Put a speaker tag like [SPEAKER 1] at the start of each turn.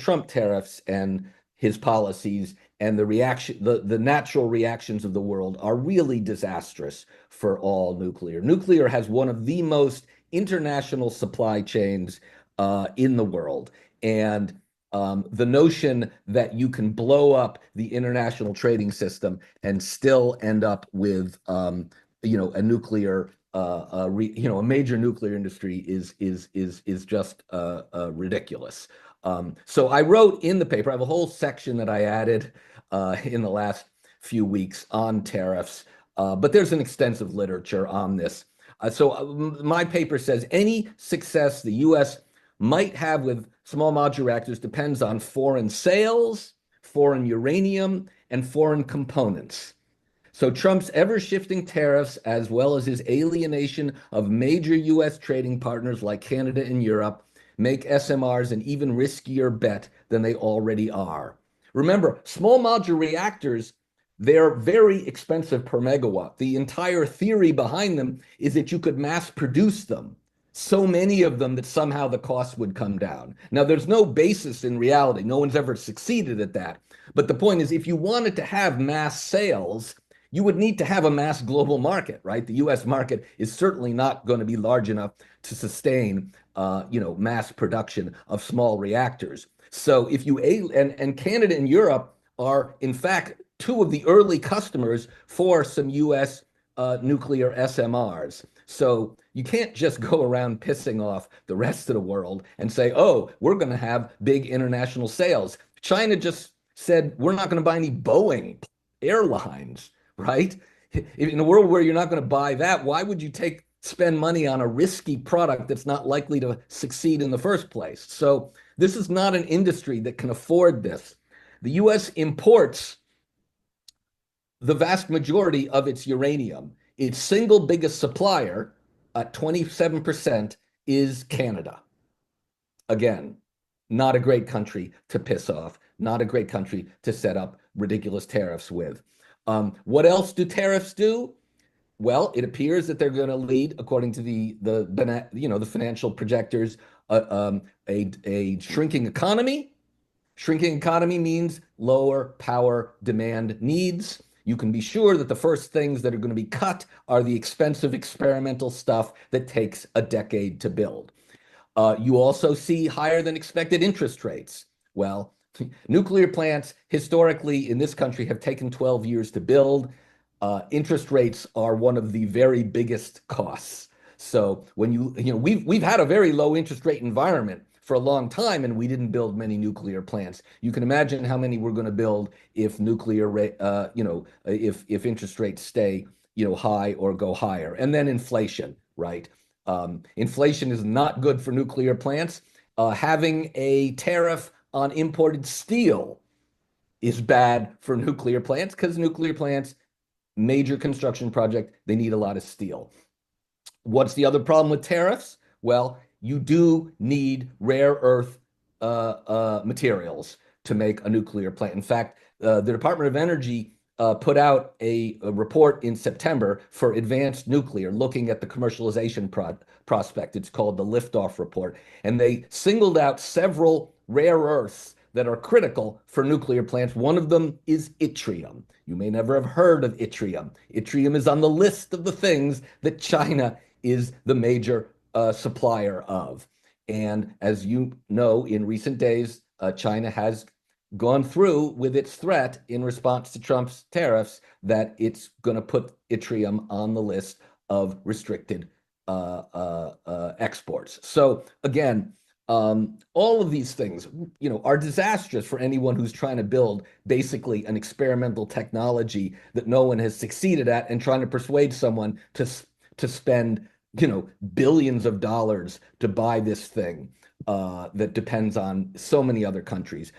[SPEAKER 1] Trump tariffs and his policies and the natural reactions of the world are really disastrous for all nuclear. Nuclear has one of the most international supply chains in the world. And the notion that you can blow up the international trading system and still end up with, a nuclear, a major nuclear industry is just ridiculous. So I wrote in the paper, I have a whole section that I added in the last few weeks on tariffs, but there's an extensive literature on this. My paper says any success the U.S. might have with small modular reactors depends on foreign sales, foreign uranium, and foreign components. So Trump's ever-shifting tariffs, as well as his alienation of major U.S. trading partners like Canada and Europe, make SMRs an even riskier bet than they already are. Remember, small modular reactors, they're very expensive per megawatt. The entire theory behind them is that you could mass produce them, so many of them that somehow the cost would come down. Now, there's no basis in reality. No one's ever succeeded at that. But the point is, if you wanted to have mass sales, you would need to have a mass global market, right? The U.S. market is certainly not going to be large enough to sustain, mass production of small reactors. So if you and Canada and Europe are in fact two of the early customers for some U.S. Nuclear SMRs. So you can't just go around pissing off the rest of the world and say, oh, we're going to have big international sales. China just said, we're not going to buy any Boeing airlines, right? In a world where you're not going to buy that, why would you spend money on a risky product that's not likely to succeed in the first place? So this is not an industry that can afford this. The U.S. imports the vast majority of its uranium. Its single biggest supplier, at 27%, is Canada. Again, not a great country to piss off, not a great country to set up ridiculous tariffs with. What else do tariffs do? Well, it appears that they're going to lead, according to the financial projectors, a shrinking economy. Shrinking economy means lower power demand needs. You can be sure that the first things that are going to be cut are the expensive experimental stuff that takes a decade to build. You also see higher than expected interest rates. Well, nuclear plants historically in this country have taken 12 years to build. Interest rates are one of the very biggest costs. So when we've had a very low interest rate environment for a long time, and we didn't build many nuclear plants. You can imagine how many we're going to build if if interest rates stay, high or go higher. And then inflation, right? Inflation is not good for nuclear plants. Having a tariff on imported steel is bad for nuclear plants because nuclear plants, major construction project, they need a lot of steel. What's the other problem with tariffs? Well, you do need rare earth materials to make a nuclear plant. In fact, the Department of Energy put out a report in September for advanced nuclear, looking at the commercialization prospect. It's called the Liftoff Report. And they singled out several rare earths that are critical for nuclear plants. One of them is yttrium. You may never have heard of yttrium. Yttrium is on the list of the things that China is the major supplier of. And as you know, in recent days, China has gone through with its threat in response to Trump's tariffs that it's going to put yttrium on the list of restricted exports. So again, all of these things, are disastrous for anyone who's trying to build basically an experimental technology that no one has succeeded at and trying to persuade someone to spend billions of dollars to buy this thing that depends on so many other countries.